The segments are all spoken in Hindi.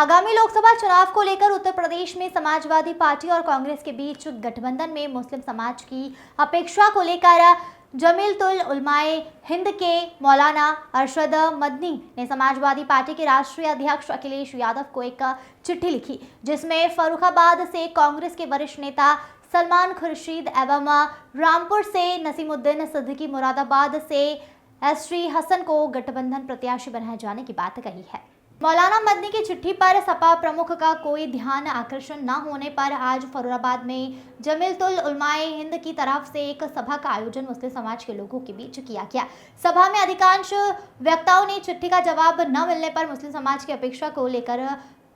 आगामी लोकसभा चुनाव को लेकर उत्तर प्रदेश में समाजवादी पार्टी और कांग्रेस के बीच गठबंधन में मुस्लिम समाज की अपेक्षा को लेकर जमीयतुल उलमाए हिंद के मौलाना अरशद मदनी ने समाजवादी पार्टी के राष्ट्रीय अध्यक्ष अखिलेश यादव को एक चिट्ठी लिखी, जिसमें फर्रुखाबाद से कांग्रेस के वरिष्ठ नेता सलमान खुर्शीद एवं रामपुर से नसीमुद्दीन सिद्दीकी, मुरादाबाद से एसटी हसन को गठबंधन प्रत्याशी बनाए जाने की बात कही है। मौलाना मदनी की चिट्ठी पर सपा प्रमुख का कोई ध्यान आकर्षण न होने पर आज फर्रुखाबाद में जमीयतुल उलमाए हिंद की तरफ से एक सभा का आयोजन मुस्लिम समाज के लोगों के बीच किया गया। सभा में अधिकांश वक्ताओं ने चिट्ठी का जवाब न मिलने पर मुस्लिम समाज की अपेक्षा को लेकर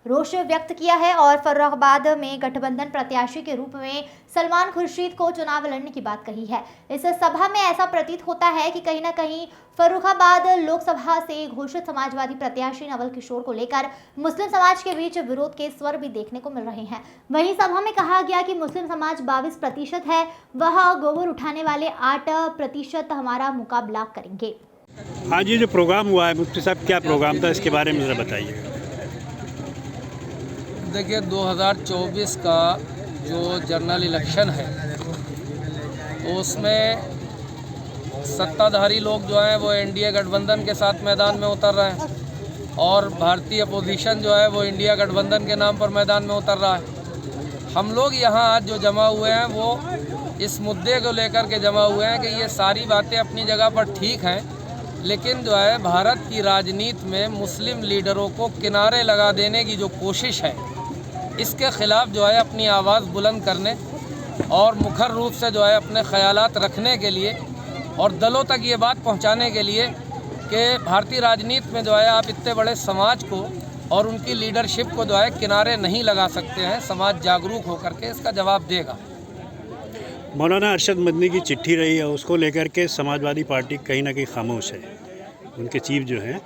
रोष व्यक्त किया है और फर्रुखाबाद में गठबंधन प्रत्याशी के रूप में सलमान खुर्शीद को चुनाव लड़ने की बात कही है। इस सभा में ऐसा प्रतीत होता है कि कहीं न कहीं फर्रुखाबाद लोकसभा से घोषित समाजवादी प्रत्याशी नवल किशोर को लेकर मुस्लिम समाज के बीच विरोध के स्वर भी देखने को मिल रहे हैं। वहीं सभा में कहा गया कि मुस्लिम समाज 22% है, वह गोबर उठाने वाले 8% हमारा मुकाबला करेंगे। आज ये जो प्रोग्राम हुआ है, मुफ्ती साहब क्या प्रोग्राम था, इसके बारे में जरा बताइए। देखिए 2024 का जो जनरल इलेक्शन है तो उसमें सत्ताधारी लोग जो हैं वो एनडीए गठबंधन के साथ मैदान में उतर रहे हैं और भारतीय अपोजिशन जो है वो इंडिया गठबंधन के नाम पर मैदान में उतर रहा है। हम लोग यहाँ आज जो जमा हुए हैं वो इस मुद्दे को लेकर के जमा हुए हैं कि ये सारी बातें अपनी जगह पर ठीक हैं, लेकिन जो है भारत की राजनीति में मुस्लिम लीडरों को किनारे लगा देने की जो कोशिश है, इसके ख़िलाफ़ जो है अपनी आवाज़ बुलंद करने और मुखर रूप से जो है अपने ख़यालात रखने के लिए और दलों तक ये बात पहुंचाने के लिए कि भारतीय राजनीति में जो है आप इतने बड़े समाज को और उनकी लीडरशिप को जो है किनारे नहीं लगा सकते हैं। समाज जागरूक होकर के इसका जवाब देगा। मौलाना अरशद मदनी की चिट्ठी रही है, उसको लेकर के समाजवादी पार्टी कहीं ना कहीं खामोश है। उनके चीफ जो हैं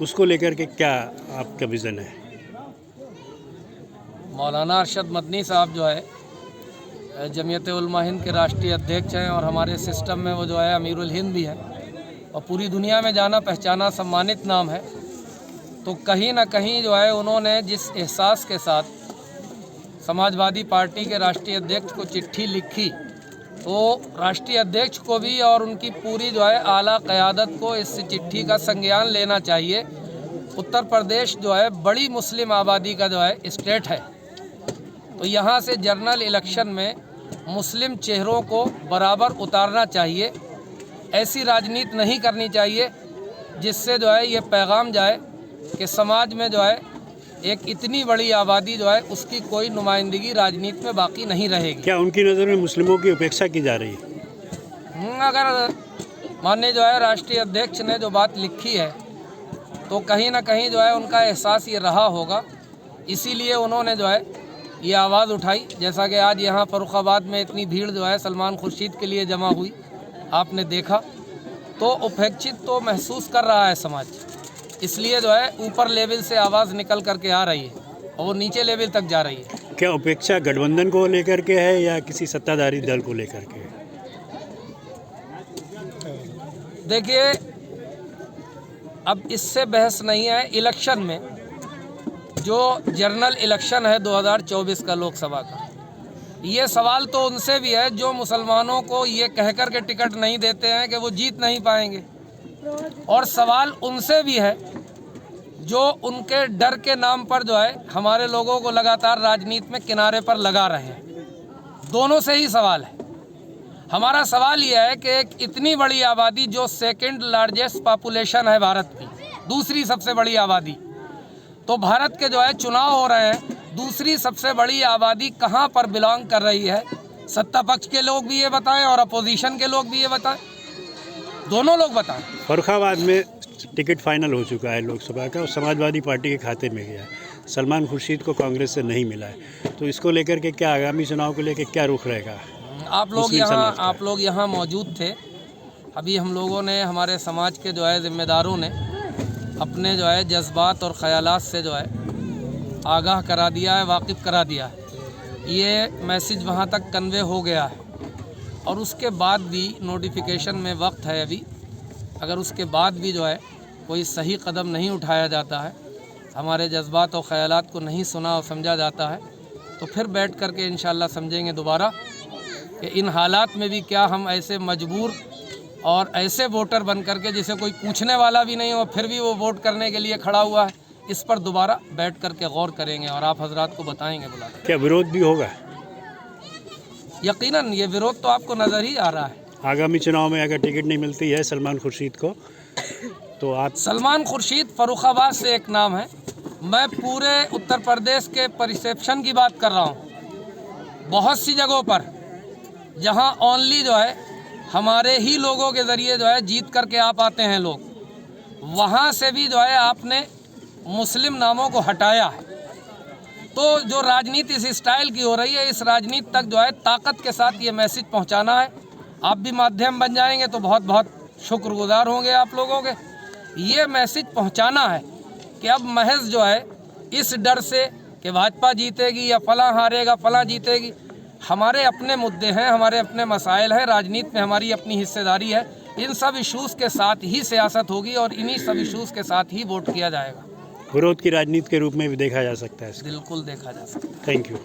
उसको लेकर के क्या आपका विज़न है? मौलाना अरशद मदनी साहब जो है जमीयत-ए उलमा हिंद के राष्ट्रीय अध्यक्ष हैं और हमारे सिस्टम में वो जो है अमीरुल हिंद भी हैं और पूरी दुनिया में जाना पहचाना सम्मानित नाम है। तो कहीं ना कहीं जो है उन्होंने जिस एहसास के साथ समाजवादी पार्टी के राष्ट्रीय अध्यक्ष को चिट्ठी लिखी, तो राष्ट्रीय अध्यक्ष को भी और उनकी पूरी जो है आला क़यादत को इस चिट्ठी का संज्ञान लेना चाहिए। उत्तर प्रदेश जो है बड़ी मुस्लिम आबादी का जो है स्टेट है, तो यहाँ से जनरल इलेक्शन में मुस्लिम चेहरों को बराबर उतारना चाहिए। ऐसी राजनीति नहीं करनी चाहिए जिससे जो है ये पैगाम जाए कि समाज में जो है एक इतनी बड़ी आबादी जो है उसकी कोई नुमाइंदगी राजनीति में बाकी नहीं रहेगी। क्या उनकी नज़र में मुस्लिमों की उपेक्षा की जा रही है? अगर माननीय जो है राष्ट्रीय अध्यक्ष ने जो बात लिखी है तो कहीं ना कहीं जो है उनका एहसास ये रहा होगा, इसीलिए उन्होंने जो है ये आवाज़ उठाई। जैसा कि आज यहाँ फर्रुखाबाद में इतनी भीड़ जो है सलमान खुर्शीद के लिए जमा हुई, आपने देखा, तो उपेक्षित तो महसूस कर रहा है समाज, इसलिए जो है ऊपर लेवल से आवाज़ निकल करके आ रही है और वो नीचे लेवल तक जा रही है। क्या उपेक्षा गठबंधन को लेकर के है या किसी सत्ताधारी दल को लेकर के? देखिए अब इससे बहस नहीं है। इलेक्शन में जो जनरल इलेक्शन है 2024 का लोकसभा का, ये सवाल तो उनसे भी है जो मुसलमानों को ये कहकर के टिकट नहीं देते हैं कि वो जीत नहीं पाएंगे, और सवाल उनसे भी है जो उनके डर के नाम पर जो है हमारे लोगों को लगातार राजनीति में किनारे पर लगा रहे हैं। दोनों से ही सवाल है। हमारा सवाल यह है कि एक इतनी बड़ी आबादी जो सेकंड लार्जेस्ट पॉपुलेशन है भारत की, दूसरी सबसे बड़ी आबादी, तो भारत के जो है चुनाव हो रहे हैं, दूसरी सबसे बड़ी आबादी कहां पर बिलोंग कर रही है? सत्ता पक्ष के लोग भी ये बताएं और अपोजिशन के लोग भी ये बताएं, दोनों लोग बताएं। फर्रुखाबाद में टिकट फाइनल हो चुका है लोकसभा का और समाजवादी पार्टी के खाते में गया है। सलमान खुर्शीद को कांग्रेस से नहीं मिला है, तो इसको लेकर के क्या आगामी चुनाव को लेकर क्या रुख रहेगा? आप लोग यहाँ मौजूद थे। अभी हम लोगों ने, हमारे समाज के जो है जिम्मेदारों ने अपने जो है जज्बात और ख़यालात से जो है आगाह करा दिया है, वाकिफ़ करा दिया है। ये मैसेज वहाँ तक कन्वे हो गया है और उसके बाद भी नोटिफिकेशन में वक्त है अभी। अगर उसके बाद भी जो है कोई सही कदम नहीं उठाया जाता है हमारे जज्बात और ख़यालात को नहीं सुना और समझा जाता है, तो फिर बैठ कर के इंशाल्लाह समझेंगे दोबारा कि इन हालात में भी क्या हम ऐसे मजबूर और ऐसे वोटर बन कर के जिसे कोई पूछने वाला भी नहीं हो फिर भी वो वोट करने के लिए खड़ा हुआ है, इस पर दोबारा बैठ कर के गौर करेंगे और आप हजरात को बताएंगे बुला कर। क्या विरोध भी होगा? यकीनन ये विरोध तो आपको नज़र ही आ रहा है। आगामी चुनाव में अगर टिकट नहीं मिलती है सलमान खुर्शीद को तो आप? सलमान खुर्शीद फर्रुखाबाद से एक नाम है, मैं पूरे उत्तर प्रदेश के परिसेप्शन की बात कर रहा हूँ। बहुत सी जगहों पर जहाँ ओनली जो है हमारे ही लोगों के ज़रिए जो है जीत करके आप आते हैं लोग, वहाँ से भी जो है आपने मुस्लिम नामों को हटाया है। तो जो राजनीति इस स्टाइल की हो रही है, इस राजनीति तक जो है ताकत के साथ ये मैसेज पहुँचाना है। आप भी माध्यम बन जाएंगे तो बहुत बहुत शुक्रगुजार होंगे आप लोगों के। ये मैसेज पहुँचाना है कि अब महज जो है इस डर से कि भाजपा जीतेगी या फलां हारेगा फलां जीतेगी, हमारे अपने मुद्दे हैं, हमारे अपने मसाइल हैं, राजनीति में हमारी अपनी हिस्सेदारी है। इन सब इशूज़ के साथ ही सियासत होगी और इन्हीं सब इशूज़ के साथ ही वोट किया जाएगा। विरोध की राजनीति के रूप में भी देखा जा सकता है इसको? बिल्कुल देखा जा सकता है। Thank you.